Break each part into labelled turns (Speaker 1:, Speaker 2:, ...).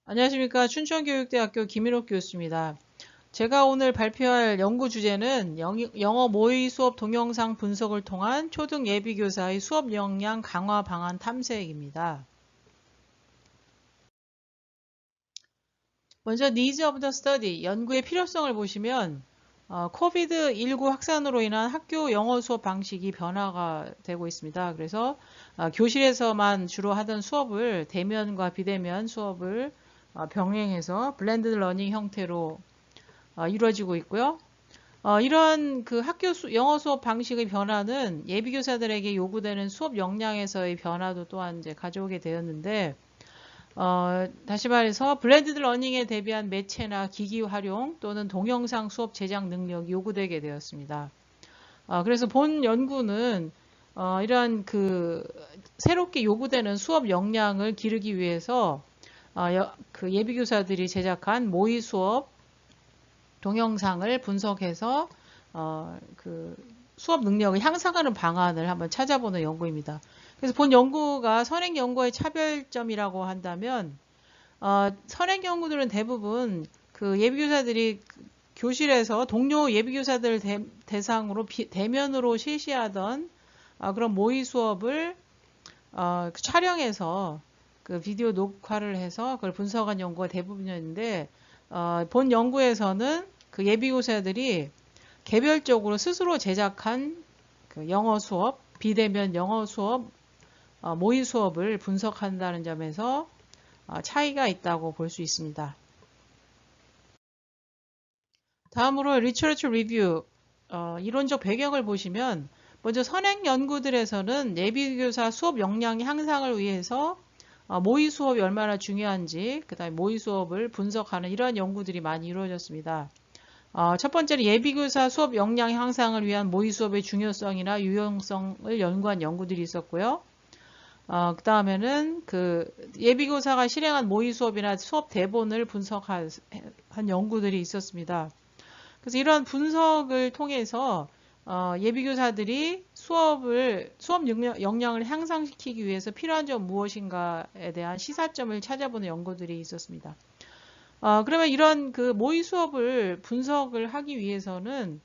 Speaker 1: 안녕하십니까. 춘천교육대학교 김인옥 교수입니다. 제가 오늘 발표할 연구 주제는 영어 모의 수업 동영상 분석을 통한 초등 예비교사의 수업 역량 강화 방안 탐색입니다. 먼저 Needs of the Study, 연구의 필요성을 보시면 코비드-19 확산으로 인한 학교 영어 수업 방식이 변화가 되고 있습니다. 그래서 교실에서만 주로 하던 수업을 대면과 비대면 수업을 병행해서 블렌드 러닝 형태로 이루어지고 있고요. 이러한 그 학교 영어 수업 방식의 변화는 예비교사들에게 요구되는 수업 역량에서의 변화도 또한 이제 가져오게 되었는데, 다시 말해서 블렌디드 러닝에 대비한 매체나 기기 활용 또는 동영상 수업 제작 능력이 요구되게 되었습니다. 그래서 본 연구는 이러한 그 새롭게 요구되는 수업 역량을 기르기 위해서 그 예비교사들이 제작한 모의 수업 동영상을 분석해서 그 수업 능력을 향상하는 방안을 한번 찾아보는 연구입니다. 그래서 본 연구가 선행 연구의 차별점이라고 한다면 선행 연구들은 대부분 그 예비교사들이 교실에서 동료 예비교사들 대상으로 대면으로 실시하던 그런 모의 수업을 촬영해서 그 비디오 녹화를 해서 그걸 분석한 연구가 대부분이었는데 본 연구에서는 그 예비교사들이 개별적으로 스스로 제작한 그 영어 수업, 비대면 영어 수업, 모의 수업을 분석한다는 점에서 차이가 있다고 볼 수 있습니다. 다음으로 Literature Review, 이론적 배경을 보시면 먼저 선행 연구들에서는 예비교사 수업 역량 향상을 위해서 모의 수업이 얼마나 중요한지, 그 다음에 모의 수업을 분석하는 이러한 연구들이 많이 이루어졌습니다. 첫 번째는 예비교사 수업 역량 향상을 위한 모의 수업의 중요성이나 유용성을 연구한 연구들이 있었고요. 그 다음에는 그 예비교사가 실행한 모의 수업이나 수업 대본을 분석한 연구들이 있었습니다. 그래서 이러한 분석을 통해서 예비교사들이 수업 역량을 향상시키기 위해서 필요한 점 무엇인가에 대한 시사점을 찾아보는 연구들이 있었습니다. 그러면 이런 그 모의 수업을 분석을 하기 위해서는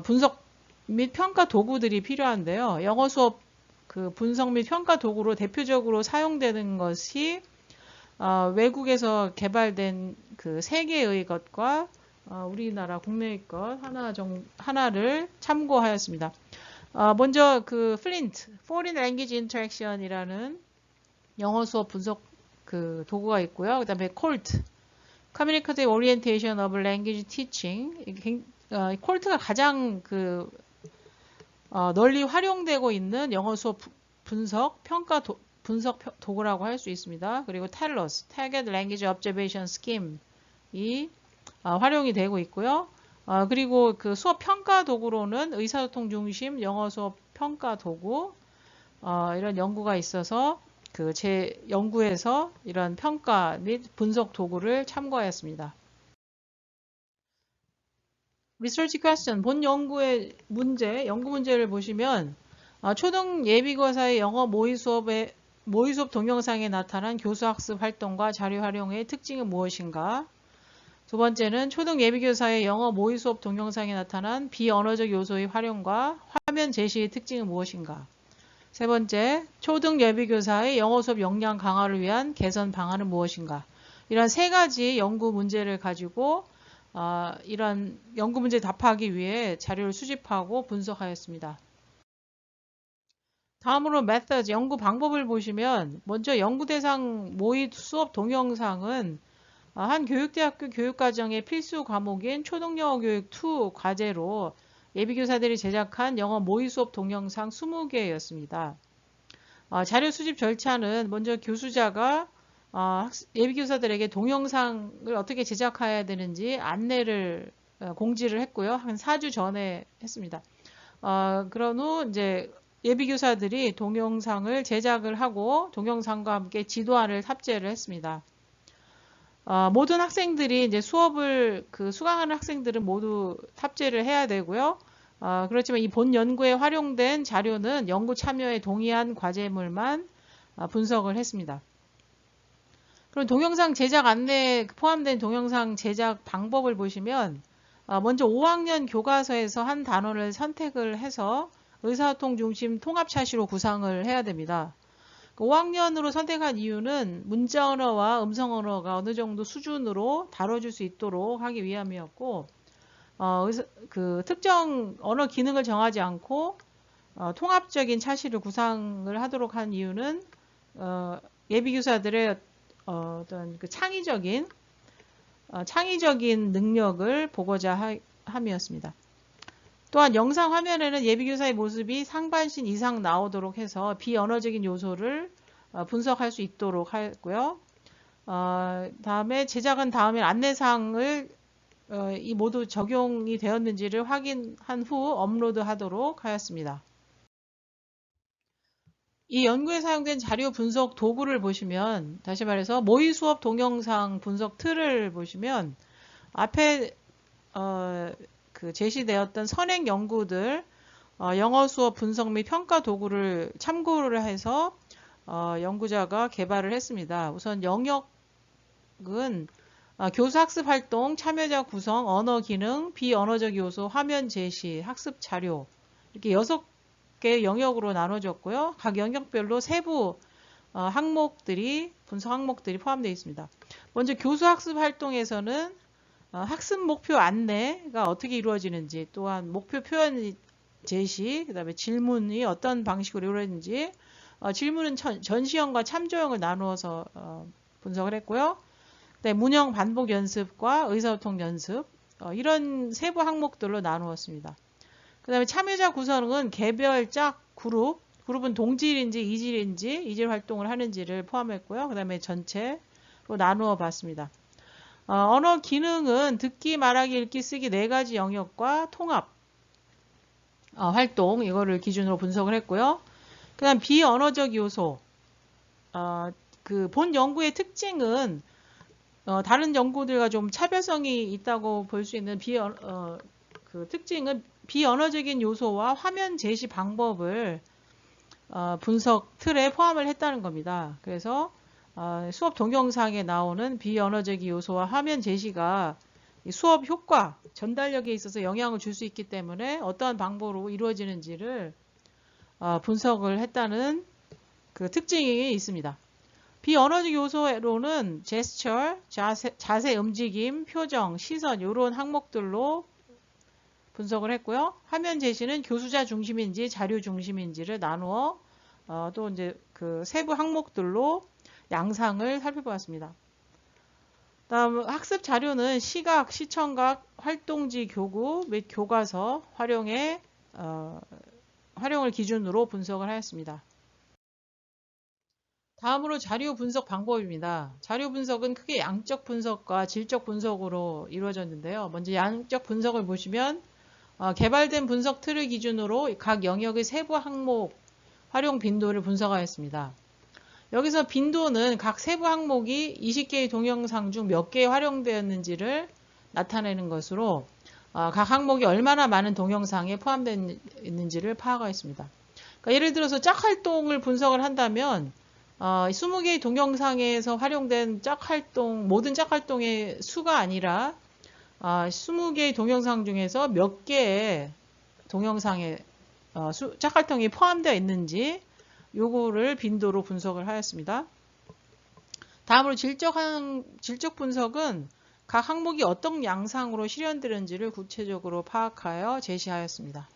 Speaker 1: 분석 및 평가 도구들이 필요한데요. 영어 수업 그 분석 및 평가 도구로 대표적으로 사용되는 것이 외국에서 개발된 그 세계의 것과 우리나라 국내의 것 하나를 참고하였습니다. 먼저 그 플린트, Foreign Language Interaction이라는 영어 수업 분석 그 도구가 있고요. 그 다음에 COLT, Communicative Orientation of Language Teaching. 콜트가 가장 그 널리 활용되고 있는 영어 수업 분석 평가 분석 도구라고 할 수 있습니다. 그리고 TELOS, Target Language Observation Scheme이 활용이 되고 있고요. 그리고 그 수업 평가 도구로는 의사소통 중심 영어 수업 평가 도구 이런 연구가 있어서 그 제 연구에서 이런 평가 및 분석 도구를 참고하였습니다. Research question, 본 연구의 연구 문제를 보시면 초등 예비교사의 영어 모의 수업 동영상에 나타난 교수학습 활동과 자료 활용의 특징은 무엇인가? 두 번째는 초등 예비교사의 영어 모의 수업 동영상에 나타난 비언어적 요소의 활용과 화면 제시의 특징은 무엇인가? 세 번째, 초등 예비교사의 영어 수업 역량 강화를 위한 개선 방안은 무엇인가? 이런 세 가지 연구 문제를 가지고 이런 연구 문제에 답하기 위해 자료를 수집하고 분석하였습니다. 다음으로 methods, 연구 방법을 보시면 먼저 연구 대상 모의 수업 동영상은 한 교육대학교 교육과정의 필수 과목인 초등영어 교육 2 과제로 예비교사들이 제작한 영어 모의 수업 동영상 20개였습니다. 자료 수집 절차는 먼저 교수자가 예비교사들에게 동영상을 어떻게 제작해야 되는지 안내를 공지를 했고요. 한 4주 전에 했습니다. 그런 후 이제 예비교사들이 동영상을 제작을 하고 동영상과 함께 지도안을 탑재를 했습니다. 모든 학생들이 이제 수업을 수강하는 학생들은 모두 탑재를 해야 되고요. 그렇지만 이 본 연구에 활용된 자료는 연구 참여에 동의한 과제물만 분석을 했습니다. 그럼 동영상 제작 안내에 포함된 동영상 제작 방법을 보시면 먼저 5학년 교과서에서 한 단원을 선택을 해서 의사소통 중심 통합 차시로 구상을 해야 됩니다. 5학년으로 선택한 이유는 문자 언어와 음성 언어가 어느 정도 수준으로 다뤄줄 수 있도록 하기 위함이었고, 그 특정 언어 기능을 정하지 않고 통합적인 차시를 구상을 하도록 한 이유는 예비교사들의 어떤 그 창의적인 능력을 보고자 함이었습니다. 또한 영상 화면에는 예비교사의 모습이 상반신 이상 나오도록 해서 비언어적인 요소를 분석할 수 있도록 하였고요. 다음에 제작한 다음에 안내사항을 이 모두 적용이 되었는지를 확인한 후 업로드하도록 하였습니다. 이 연구에 사용된 자료 분석 도구를 보시면, 다시 말해서 모의 수업 동영상 분석 틀을 보시면 앞에 그 제시되었던 선행 연구들 영어 수업 분석 및 평가 도구를 참고를 해서 연구자가 개발을 했습니다. 우선 영역은 교수 학습 활동, 참여자 구성, 언어 기능, 비언어적 요소, 화면 제시, 학습 자료 이렇게 6개 영역으로 나눠졌고요. 각 영역별로 세부 분석 항목들이 포함되어 있습니다. 먼저 교수 학습 활동에서는 학습 목표 안내가 어떻게 이루어지는지, 또한 목표 표현 제시, 그 다음에 질문이 어떤 방식으로 이루어지는지, 질문은 전시형과 참조형을 나누어서 분석을 했고요. 네, 문형 반복 연습과 의사소통 연습, 이런 세부 항목들로 나누었습니다. 그 다음에 참여자 구성은 개별 짝 그룹은 동질인지 이질인지, 이질 활동을 하는지를 포함했고요. 그 다음에 전체로 나누어 봤습니다. 언어 기능은 듣기, 말하기, 읽기, 쓰기 4가지 영역과 통합 활동 이거를 기준으로 분석을 했고요. 그 다음 비언어적 요소, 그 본 연구의 특징은 다른 연구들과 좀 차별성이 있다고 볼 수 있는 그 특징은 비언어적인 요소와 화면 제시 방법을 분석 틀에 포함을 했다는 겁니다. 그래서 수업 동영상에 나오는 비언어적 요소와 화면 제시가 수업 효과, 전달력에 있어서 영향을 줄 수 있기 때문에 어떠한 방법으로 이루어지는지를 분석을 했다는 그 특징이 있습니다. 비언어적 요소로는 제스처, 자세 움직임, 표정, 시선 이런 항목들로 분석을 했고요. 화면 제시는 교수자 중심인지 자료 중심인지를 나누어 또 이제 그 세부 항목들로 양상을 살펴보았습니다. 다음 학습 자료는 시각, 시청각, 활동지 교구 및 교과서 활용을 기준으로 분석을 하였습니다. 다음으로 자료 분석 방법입니다. 자료 분석은 크게 양적 분석과 질적 분석으로 이루어졌는데요. 먼저 양적 분석을 보시면 개발된 분석 틀을 기준으로 각 영역의 세부 항목 활용 빈도를 분석하였습니다. 여기서 빈도는 각 세부 항목이 20개의 동영상 중 몇 개에 활용되었는지를 나타내는 것으로 각 항목이 얼마나 많은 동영상에 포함되어 있는지를 파악하였습니다. 그러니까 예를 들어서 짝 활동을 분석을 한다면 20개의 동영상에서 활용된 모든 짝 활동의 수가 아니라 20개의 동영상 중에서 몇 개의 동영상에 짝 활동이 포함되어 있는지 요거를 빈도로 분석을 하였습니다. 다음으로 질적 분석은 각 항목이 어떤 양상으로 실현되는지를 구체적으로 파악하여 제시하였습니다.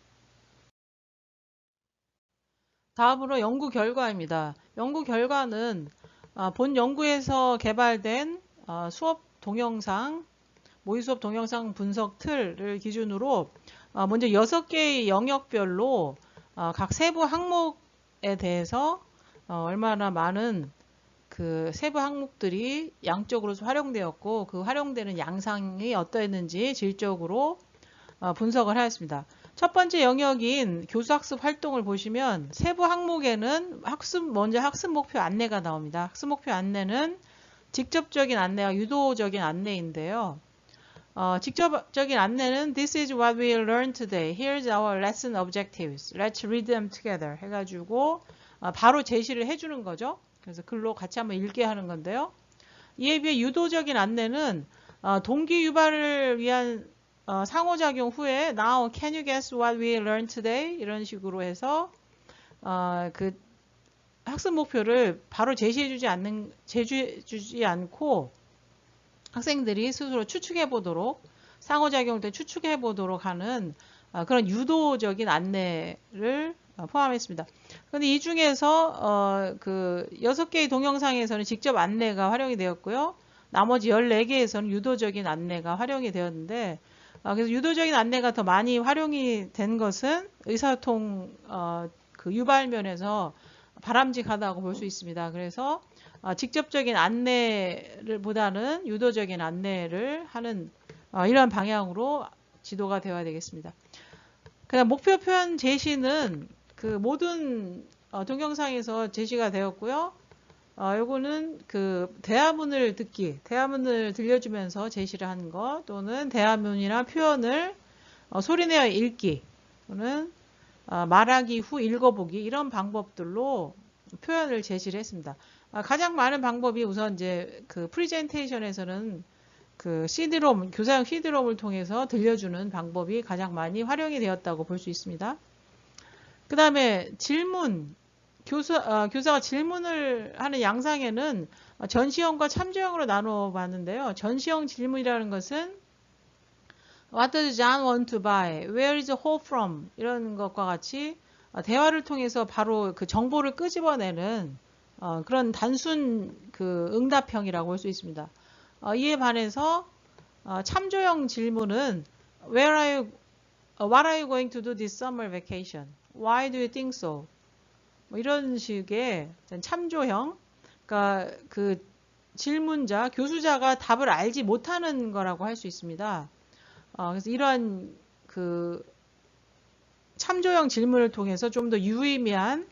Speaker 1: 다음으로 연구 결과입니다. 연구 결과는 본 연구에서 개발된 수업 동영상, 모의 수업 동영상 분석 틀을 기준으로 먼저 6개의 영역별로 각 세부 항목에 대해서 얼마나 많은 그 세부 항목들이 양적으로 활용되었고 그 활용되는 양상이 어떠했는지 질적으로 분석을 하였습니다. 첫 번째 영역인 교수학습 활동을 보시면 세부 항목에는 먼저 학습 목표 안내가 나옵니다. 학습 목표 안내는 직접적인 안내와 유도적인 안내인데요. 직접적인 안내는 This is what we learned today. Here's our lesson objectives. Let's read them together. 해가지고 바로 제시를 해주는 거죠. 그래서 글로 같이 한번 읽게 하는 건데요. 이에 비해 유도적인 안내는 동기 유발을 위한 상호작용 후에 Now can you guess what we learned today? 이런 식으로 해서 그 학습 목표를 바로 제시해주지 않고 학생들이 스스로 추측해 보도록 상호작용을 때 추측해 보도록 하는 그런 유도적인 안내를 포함했습니다. 그런데 이 중에서 그 6개의 동영상에서는 직접 안내가 활용이 되었고요. 나머지 14개에서는 유도적인 안내가 활용이 되었는데 그래서 유도적인 안내가 더 많이 활용이 된 것은 의사소통 그 유발 면에서 바람직하다고 볼 수 있습니다. 그래서 직접적인 안내를 보다는 유도적인 안내를 하는 이러한 방향으로 지도가 되어야 되겠습니다. 그다음 목표 표현 제시는 그 모든 동영상에서 제시가 되었고요. 요거는 그 대화문을 대화문을 들려주면서 제시를 하는 것, 또는 대화문이나 표현을 소리내어 읽기, 또는 말하기 후 읽어보기, 이런 방법들로 표현을 제시를 했습니다. 가장 많은 방법이 우선 이제 그 프리젠테이션에서는 그 CD롬, 교사용 CD롬을 통해서 들려주는 방법이 가장 많이 활용이 되었다고 볼 수 있습니다. 그 다음에 질문, 교사가 질문을 하는 양상에는 전시형과 참조형으로 나누어 봤는데요. 전시형 질문이라는 것은 What does John want to buy? Where is Hope from? 이런 것과 같이 대화를 통해서 바로 그 정보를 끄집어내는 그런 단순 그 응답형이라고 볼 수 있습니다. 이에 반해서 참조형 질문은 What are you going to do this summer vacation? Why do you think so? 뭐 이런 식의 참조형, 그러니까 그 질문자, 교수자가 답을 알지 못하는 거라고 할 수 있습니다. 그래서 이러한 그 참조형 질문을 통해서 좀 더 유의미한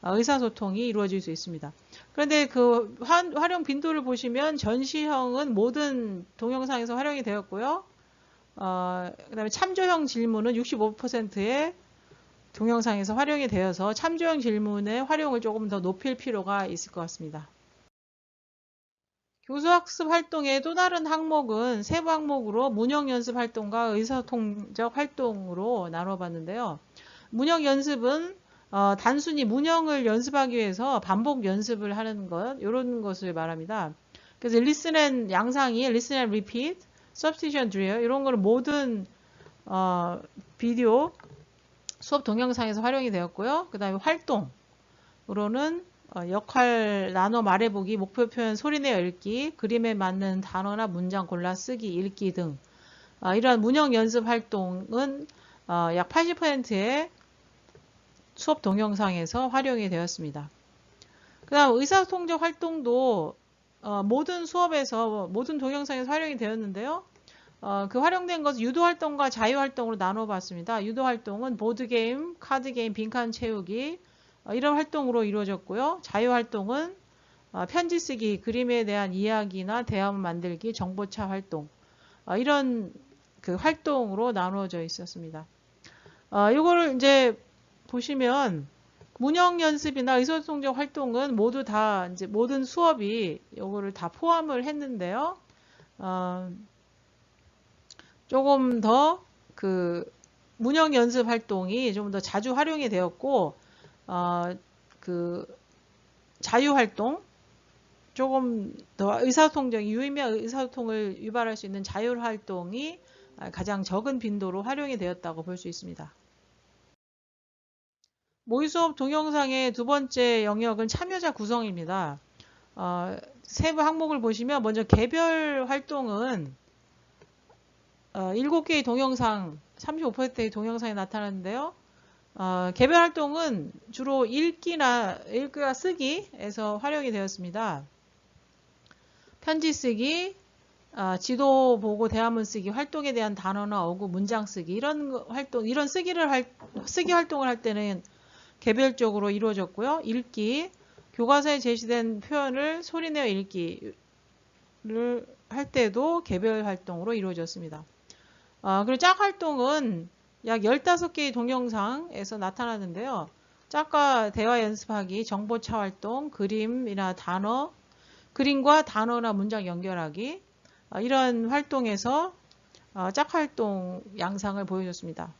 Speaker 1: 의사소통이 이루어질 수 있습니다. 그런데 그 활용 빈도를 보시면 전시형은 모든 동영상에서 활용이 되었고요. 그 다음에 참조형 질문은 65%의 동영상에서 활용이 되어서 참조형 질문의 활용을 조금 더 높일 필요가 있을 것 같습니다. 교수학습 활동의 또 다른 항목은 세부 항목으로 문형연습 활동과 의사소통적 활동으로 나눠봤는데요. 문형연습은 단순히 문형을 연습하기 위해서 반복 연습을 하는 것, 이런 것을 말합니다. 그래서 listen and 양상이 listen and repeat, substitution drill, 이런 거는 모든 비디오 수업 동영상에서 활용이 되었고요. 그 다음에 활동으로는 역할 나눠 말해보기, 목표 표현 소리내어 읽기, 그림에 맞는 단어나 문장 골라 쓰기, 읽기 등 이러한 문형 연습 활동은 약 80%의 수업 동영상에서 활용이 되었습니다. 그 다음 의사소통적 활동도 모든 수업에서 모든 동영상에서 활용이 되었는데요. 그 활용된 것은 유도활동과 자유활동으로 나눠봤습니다. 유도활동은 보드게임, 카드게임, 빈칸 채우기 이런 활동으로 이루어졌고요. 자유활동은 편지 쓰기, 그림에 대한 이야기나 대화문 만들기, 정보차 활동 이런 그 활동으로 나누어져 있었습니다. 이거를 이제 보시면 문형 연습이나 의사소통적 활동은 모두 다 이제 모든 수업이 이거를 다 포함을 했는데요. 조금 더 그 문형 연습 활동이 좀 더 자주 활용이 되었고, 그 자유활동, 조금 더 의사소통적, 유의미한 의사소통을 유발할 수 있는 자유활동이 가장 적은 빈도로 활용이 되었다고 볼 수 있습니다. 모의수업 동영상의 두 번째 영역은 참여자 구성입니다. 세부 항목을 보시면 먼저 개별 활동은 7개의 동영상, 35%의 동영상에 나타나는데요. 개별 활동은 주로 읽기와 쓰기에서 활용이 되었습니다. 편지 쓰기, 지도 보고 대화문 쓰기, 활동에 대한 단어나 어구, 문장 쓰기 이런 활동, 이런 쓰기 활동을 할 때는 개별적으로 이루어졌고요. 읽기, 교과서에 제시된 표현을 소리내어 읽기를 할 때도 개별 활동으로 이루어졌습니다. 그리고 짝 활동은 약 15개의 동영상에서 나타나는데요. 짝과 대화 연습하기, 정보차 활동, 그림이나 단어, 그림과 단어나 문장 연결하기 이런 활동에서 짝활동 양상을 보여줬습니다.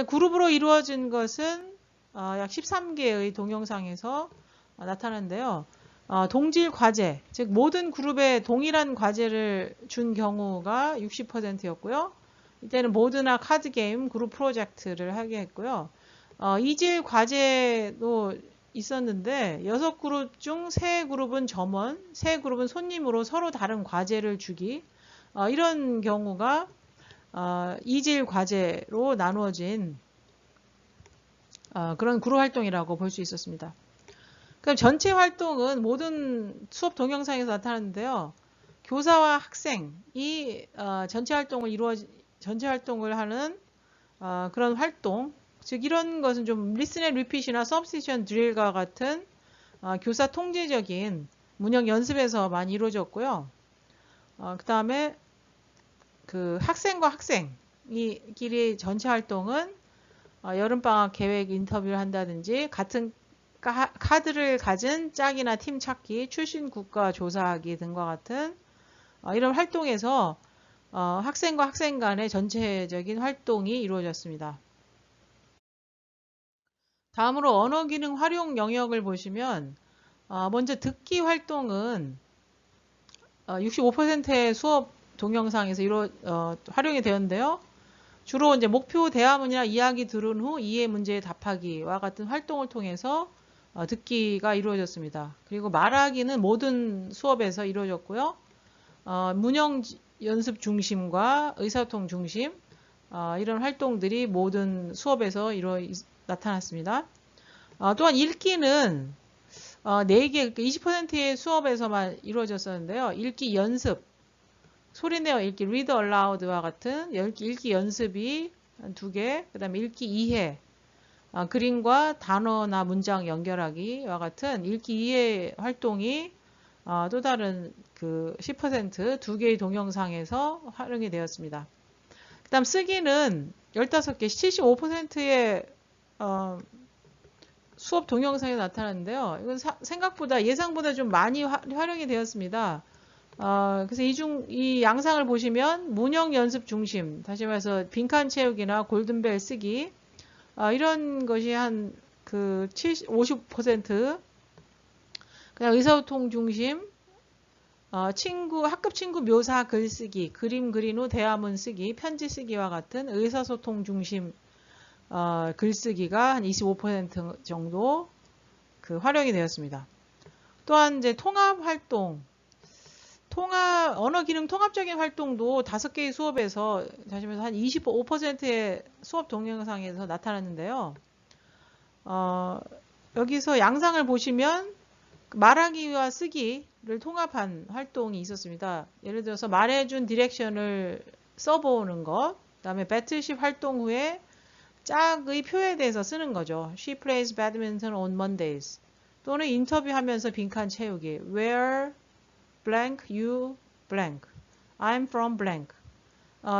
Speaker 1: 그룹으로 이루어진 것은 약 13개의 동영상에서 나타나는데요. 동질 과제, 즉 모든 그룹에 동일한 과제를 준 경우가 60%였고요. 이때는 보드나 카드게임, 그룹 프로젝트를 하게 했고요. 이질 과제도 있었는데 6그룹 중 3그룹은 점원, 3그룹은 손님으로 서로 다른 과제를 주기 이런 경우가 이질 과제로 나누어진 그런 그룹 활동이라고 볼 수 있었습니다. 그럼 전체 활동은 모든 수업 동영상에서 나타나는데요. 교사와 학생이 전체 활동을 하는 그런 활동, 즉 이런 것은 좀 리슨 앤 리핏이나 서브스티션 드릴과 같은 교사 통제적인 문형 연습에서 많이 이루어졌고요. 그 다음에 그 학생과 학생이끼리 전체 활동은 여름방학 계획 인터뷰를 한다든지 같은 카드를 가진 짝이나 팀 찾기, 출신 국가 조사하기 등과 같은 이런 활동에서 학생과 학생 간의 전체적인 활동이 이루어졌습니다. 다음으로 언어 기능 활용 영역을 보시면 먼저 듣기 활동은 65%의 수업 동영상에서 활용이 되었는데요. 주로 이제 목표 대화문이나 이야기 들은 후 이해 문제에 답하기와 같은 활동을 통해서 듣기가 이루어졌습니다. 그리고 말하기는 모든 수업에서 이루어졌고요. 문형 연습 중심과 의사소통 중심 이런 활동들이 모든 수업에서 나타났습니다. 또한 읽기는 4개, 20%의 수업에서만 이루어졌었는데요. 읽기 연습, 소리내어 읽기, read aloud와 같은 읽기 연습이 2개, 그 다음에 읽기 이해, 그림과 단어나 문장 연결하기와 같은 읽기 이해 활동이 또 다른 그 10% 2개의 동영상에서 활용이 되었습니다. 그 다음 쓰기는 15개, 75%의 수업 동영상에 나타났는데요. 이건 생각보다 예상보다 좀 많이 활용이 되었습니다. 그래서 이 양상을 보시면 문형 연습 중심, 다시 말해서 빈칸 채우기나 골든벨 쓰기 이런 것이 한 그 50%, 그냥 의사소통 중심, 학급 친구 묘사 글쓰기, 그림 그린 후 대화문 쓰기, 편지 쓰기와 같은 의사소통 중심 글쓰기가 한 25% 정도 그 활용이 되었습니다. 또한 이제 통합 활동, 언어 기능 통합적인 활동도 5개의 수업에서 다시 말해서 한 25%의 수업 동영상에서 나타났는데요. 여기서 양상을 보시면 말하기와 쓰기를 통합한 활동이 있었습니다. 예를 들어서 말해준 디렉션을 써보는 것, 그 다음에 배틀십 활동 후에 짝의 표에 대해서 쓰는 거죠. She plays badminton on Mondays. 또는 인터뷰하면서 빈칸 채우기. Where blank, you blank. I'm from blank.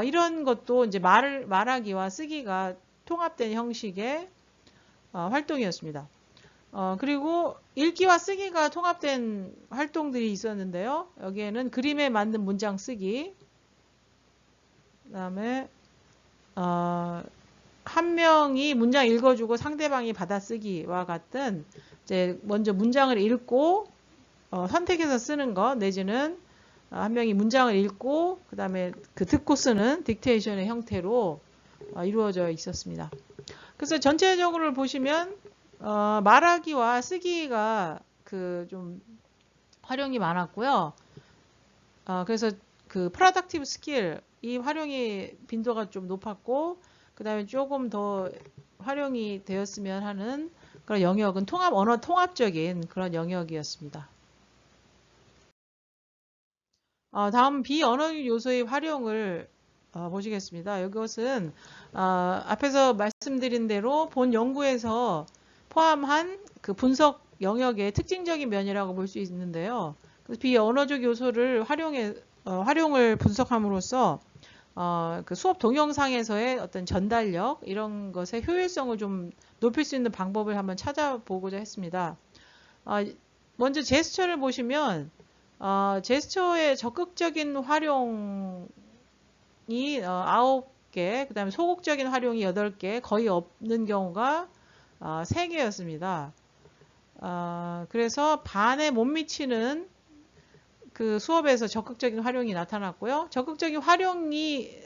Speaker 1: 이런 것도 이제 말하기와 쓰기가 통합된 형식의 활동이었습니다. 그리고 읽기와 쓰기가 통합된 활동들이 있었는데요. 여기에는 그림에 맞는 문장 쓰기, 그 다음에 한 명이 문장 읽어주고 상대방이 받아쓰기와 같은 이제 먼저 문장을 읽고 선택해서 쓰는 것, 내지는 한 명이 문장을 읽고 그 다음에 그 듣고 쓰는 딕테이션의 형태로 이루어져 있었습니다. 그래서 전체적으로 보시면 말하기와 쓰기가 그 좀 활용이 많았고요. 그래서 그 프로덕티브 스킬 이 활용이 빈도가 좀 높았고, 그 다음에 조금 더 활용이 되었으면 하는 그런 영역은 언어 통합적인 그런 영역이었습니다. 다음 비언어적 요소의 활용을 보시겠습니다. 이것은 앞에서 말씀드린 대로 본 연구에서 포함한 그 분석 영역의 특징적인 면이라고 볼 수 있는데요. 비언어적 요소를 활용을 분석함으로써 그 수업 동영상에서의 어떤 전달력 이런 것의 효율성을 좀 높일 수 있는 방법을 한번 찾아보고자 했습니다. 먼저 제스처를 보시면 제스처의 적극적인 활용이 9개, 그 다음에 소극적인 활용이 8개, 거의 없는 경우가 3개였습니다. 그래서 반에 못 미치는 그 수업에서 적극적인 활용이 나타났고요. 적극적인 활용의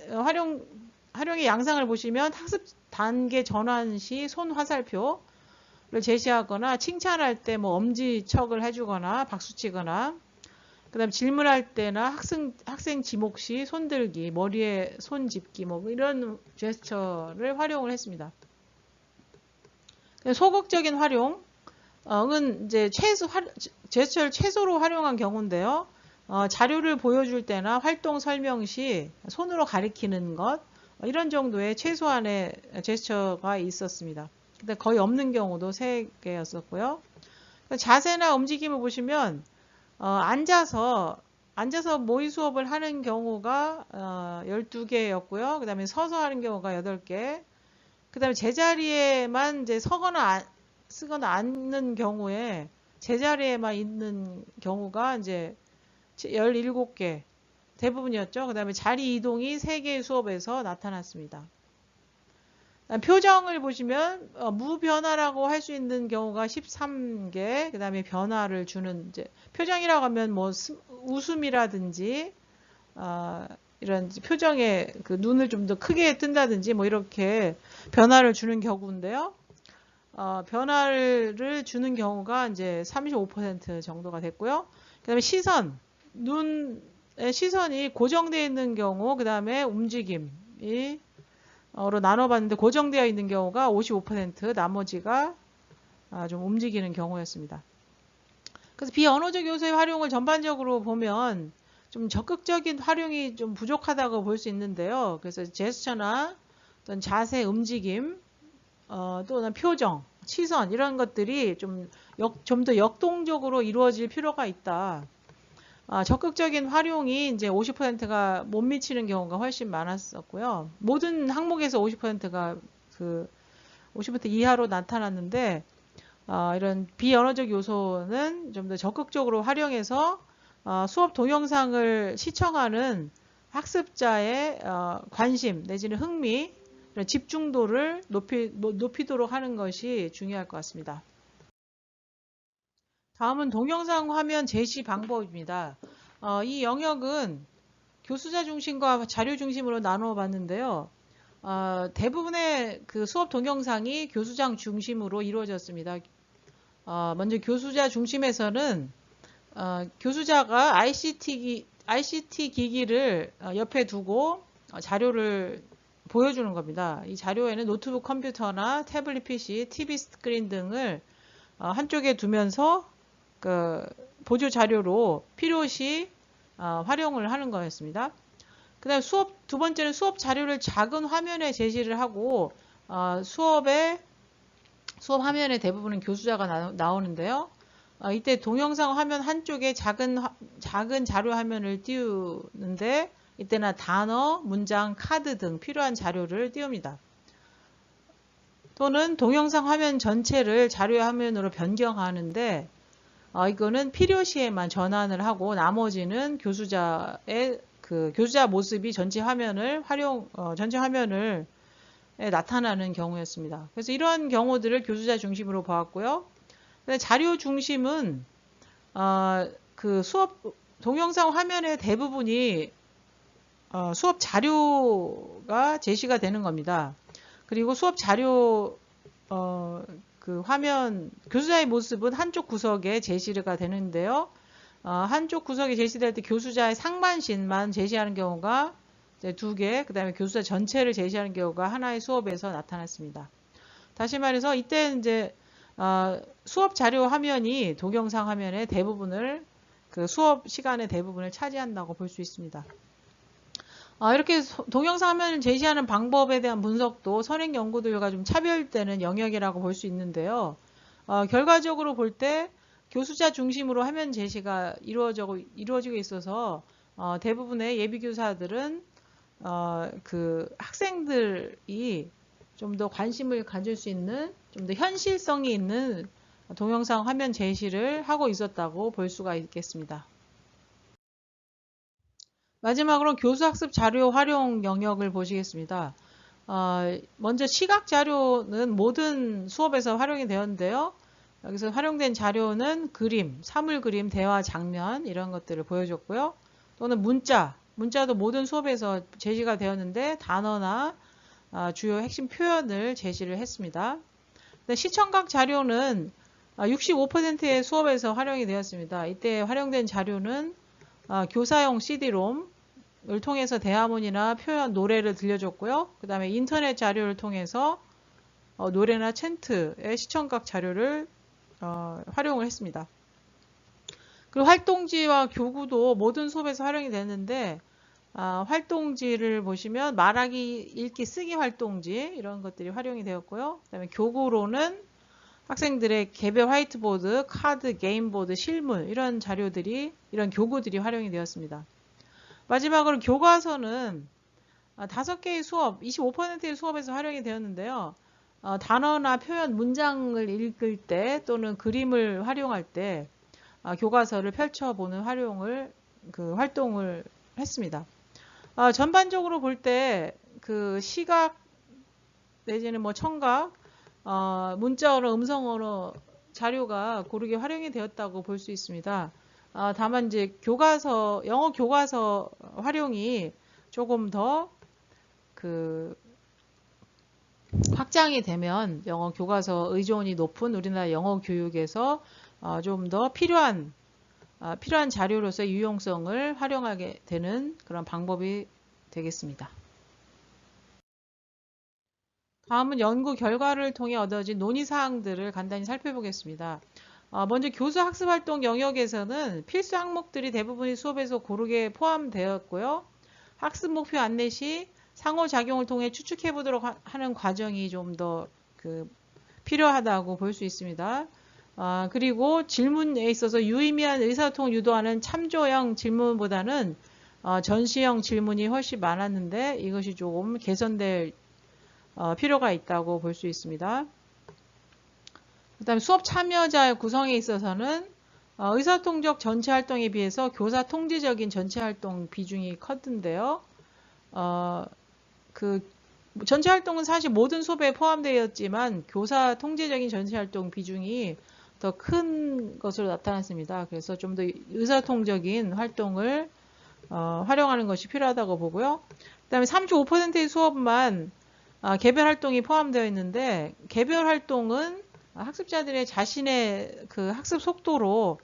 Speaker 1: 양상을 보시면 학습 단계 전환 시 손 화살표를 제시하거나 칭찬할 때 뭐 엄지척을 해주거나 박수치거나 그 다음에 질문할 때나 학생 지목 시 손들기, 머리에 손 짚기 뭐 이런 제스처를 활용을 했습니다. 소극적인 활용은 이제 제스처를 최소로 활용한 경우인데요. 자료를 보여줄 때나 활동 설명 시 손으로 가리키는 것 이런 정도의 최소한의 제스처가 있었습니다. 근데 거의 없는 경우도 3개였었고요. 자세나 움직임을 보시면 앉아서 모의 수업을 하는 경우가 12개였고요. 그 다음에 서서 하는 경우가 8개. 그 다음에 제자리에만 이제 쓰거나 앉는 경우에 제자리에만 있는 경우가 이제 17개 대부분이었죠. 그 다음에 자리 이동이 3개의 수업에서 나타났습니다. 표정을 보시면 무변화라고 할 수 있는 경우가 13개, 그 다음에 변화를 주는 이제 표정이라고 하면 뭐 웃음이라든지 이런 표정에 그 눈을 좀 더 크게 뜬다든지 뭐 이렇게 변화를 주는 경우인데요. 변화를 주는 경우가 이제 35% 정도가 됐고요. 그 다음에 눈의 시선이 고정되어 있는 경우, 그 다음에 움직임이 로 나눠봤는데 고정되어 있는 경우가 55%, 나머지가 좀 움직이는 경우였습니다. 그래서 비언어적 요소의 활용을 전반적으로 보면 좀 적극적인 활용이 좀 부족하다고 볼 수 있는데요. 그래서 제스처나 어떤 자세, 움직임, 또는 표정, 시선 이런 것들이 좀 더 역동적으로 이루어질 필요가 있다. 적극적인 활용이 이제 50%가 못 미치는 경우가 훨씬 많았었고요. 모든 항목에서 50%가 50% 이하로 나타났는데 이런 비언어적 요소는 좀 더 적극적으로 활용해서 수업 동영상을 시청하는 학습자의 관심 내지는 흥미, 집중도를 높이도록 하는 것이 중요할 것 같습니다. 다음은 동영상 화면 제시 방법입니다. 이 영역은 교수자 중심과 자료 중심으로 나누어 봤는데요. 대부분의 그 수업 동영상이 교수장 중심으로 이루어졌습니다. 먼저 교수자 중심에서는 교수자가 ICT 기기를 옆에 두고 자료를 보여주는 겁니다. 이 자료에는 노트북 컴퓨터나 태블릿 PC, TV 스크린 등을 한쪽에 두면서 그 보조 자료로 필요시 활용을 하는 거였습니다. 그 다음에 두 번째는 수업 자료를 작은 화면에 제시를 하고 수업 화면에 대부분은 교수자가 나오는데요. 이때 동영상 화면 한쪽에 작은 자료 화면을 띄우는데 이때는 단어, 문장, 카드 등 필요한 자료를 띄웁니다. 또는 동영상 화면 전체를 자료 화면으로 변경하는데 이거는 필요시에만 전환을 하고 나머지는 교수자의 교수자 모습이 전체 화면을 나타나는 경우였습니다. 그래서 이러한 경우들을 교수자 중심으로 보았고요. 자료 중심은 수업 동영상 화면의 대부분이 수업 자료가 제시가 되는 겁니다. 그리고 수업 자료 화면 교수자의 모습은 한쪽 구석에 제시가 되는데요. 한쪽 구석에 제시될 때 교수자의 상반신만 제시하는 경우가 2개, 그 다음에 교수자 전체를 제시하는 경우가 하나의 수업에서 나타났습니다. 다시 말해서 이때 이제 수업 자료 화면이 동영상 화면의 대부분을 수업 시간의 대부분을 차지한다고 볼 수 있습니다. 이렇게 동영상 화면을 제시하는 방법에 대한 분석도 선행 연구들과 좀 차별되는 영역이라고 볼 수 있는데요. 결과적으로 볼 때 교수자 중심으로 화면 제시가 이루어지고 있어서 대부분의 예비교사들은 학생들이 좀 더 관심을 가질 수 있는 좀 더 현실성이 있는 동영상 화면 제시를 하고 있었다고 볼 수가 있겠습니다. 마지막으로 교수학습 자료 활용 영역을 보시겠습니다. 먼저 시각 자료는 모든 수업에서 활용이 되었는데요. 여기서 활용된 자료는 그림, 사물 그림, 대화 장면 이런 것들을 보여줬고요. 또는 문자도 모든 수업에서 제시가 되었는데 단어나 주요 핵심 표현을 제시를 했습니다. 근데 시청각 자료는 65%의 수업에서 활용이 되었습니다. 이때 활용된 자료는 교사용 CD-ROM을 통해서 대화문이나 표현, 노래를 들려줬고요. 그 다음에 인터넷 자료를 통해서 노래나 챈트의 시청각 자료를 활용을 했습니다. 그리고 활동지와 교구도 모든 수업에서 활용이 되는데 활동지를 보시면 말하기, 읽기, 쓰기 활동지 이런 것들이 활용이 되었고요. 그 다음에 교구로는 학생들의 개별 화이트보드, 카드, 게임보드, 실물 이런 자료들이 이런 교구들이 활용이 되었습니다. 마지막으로 교과서는 5개의 수업, 25%의 수업에서 활용이 되었는데요. 단어나 표현, 문장을 읽을 때 또는 그림을 활용할 때 교과서를 펼쳐보는 활동을 했습니다. 전반적으로 볼 때 그 시각 내지는 뭐 청각, 문자언어, 음성언어 자료가 고르게 활용이 되었다고 볼 수 있습니다. 다만 이제 영어 교과서 활용이 조금 더 확장이 되면 영어 교과서 의존이 높은 우리나라 영어 교육에서 좀 더 필요한 자료로서의 유용성을 활용하게 되는 그런 방법이 되겠습니다. 다음은 연구 결과를 통해 얻어진 논의사항들을 간단히 살펴보겠습니다. 먼저 교수 학습활동 영역에서는 필수 항목들이 대부분이 수업에서 고르게 포함되었고요. 학습 목표 안내 시 상호작용을 통해 추측해 보도록 하는 과정이 좀 더 필요하다고 볼 수 있습니다. 그리고 질문에 있어서 유의미한 의사소통을 유도하는 참조형 질문보다는 전시형 질문이 훨씬 많았는데 이것이 조금 개선될 필요가 있다고 볼 수 있습니다. 그 다음에 수업 참여자의 구성에 있어서는 의사소통적 전체 활동에 비해서 교사 통제적인 전체 활동 비중이 컸는데요. 전체 활동은 사실 모든 수업에 포함되었지만 교사 통제적인 전체 활동 비중이 더 큰 것으로 나타났습니다. 그래서 좀 더 의사소통적인 활동을 활용하는 것이 필요하다고 보고요. 그 다음에 35%의 수업만 개별 활동이 포함되어 있는데 개별 활동은 학습자들의 자신의 그 학습 속도로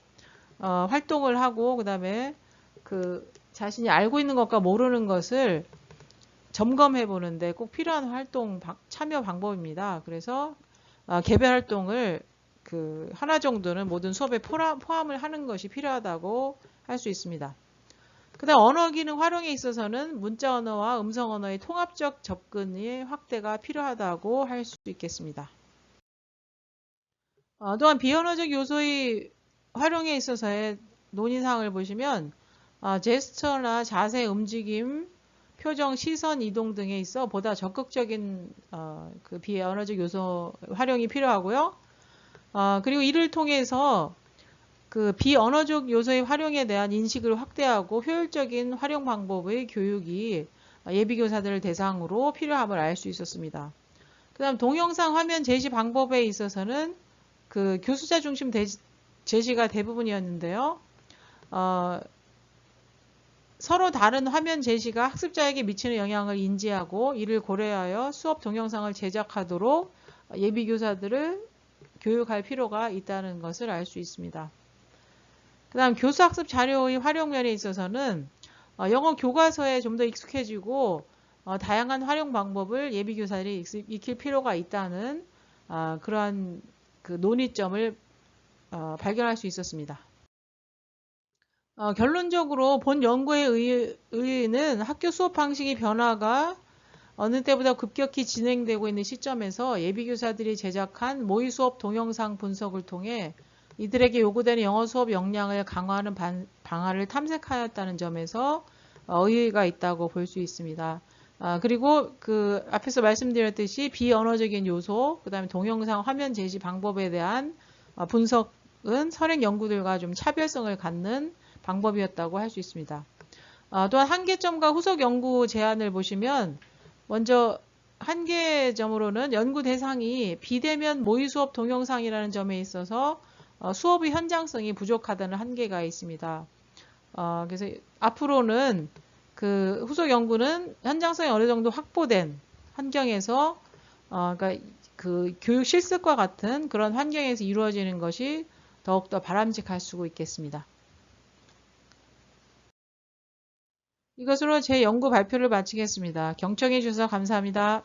Speaker 1: 활동을 하고 그 다음에 자신이 알고 있는 것과 모르는 것을 점검해 보는데 꼭 필요한 참여 방법입니다. 그래서 개별 활동을 하나 정도는 모든 수업에 포함을 하는 것이 필요하다고 할 수 있습니다. 그 다음 언어 기능 활용에 있어서는 문자 언어와 음성 언어의 통합적 접근의 확대가 필요하다고 할 수 있겠습니다. 또한 비언어적 요소의 활용에 있어서의 논의사항을 보시면 제스처나 자세, 움직임, 표정, 시선 이동 등에 있어 보다 적극적인 비언어적 요소 활용이 필요하고요. 그리고 이를 통해서 비언어적 요소의 활용에 대한 인식을 확대하고 효율적인 활용 방법의 교육이 예비교사들을 대상으로 필요함을 알 수 있었습니다. 그 다음 동영상 화면 제시 방법에 있어서는 교수자 중심 제시가 대부분이었는데요. 서로 다른 화면 제시가 학습자에게 미치는 영향을 인지하고 이를 고려하여 수업 동영상을 제작하도록 예비교사들을 교육할 필요가 있다는 것을 알 수 있습니다. 그 다음 교수학습 자료의 활용면에 있어서는 영어 교과서에 좀 더 익숙해지고 다양한 활용 방법을 예비교사들이 익힐 필요가 있다는 그러한 논의점을 발견할 수 있었습니다. 결론적으로 본 연구에 의의는 학교 수업 방식의 변화가 어느 때보다 급격히 진행되고 있는 시점에서 예비교사들이 제작한 모의 수업 동영상 분석을 통해 이들에게 요구되는 영어 수업 역량을 강화하는 방안을 탐색하였다는 점에서 의의가 있다고 볼 수 있습니다. 그리고 앞에서 말씀드렸듯이 비언어적인 요소, 그 다음에 동영상 화면 제시 방법에 대한 분석은 선행 연구들과 좀 차별성을 갖는 방법이었다고 할 수 있습니다. 또한 한계점과 후속 연구 제안을 보시면 먼저 한계점으로는 연구 대상이 비대면 모의 수업 동영상이라는 점에 있어서 수업의 현장성이 부족하다는 한계가 있습니다. 그래서 앞으로는 그 후속 연구는 현장성이 어느 정도 확보된 환경에서 그러니까 그 교육 실습과 같은 그런 환경에서 이루어지는 것이 더욱더 바람직할 수 있겠습니다. 이것으로 제 연구 발표를 마치겠습니다. 경청해 주셔서 감사합니다.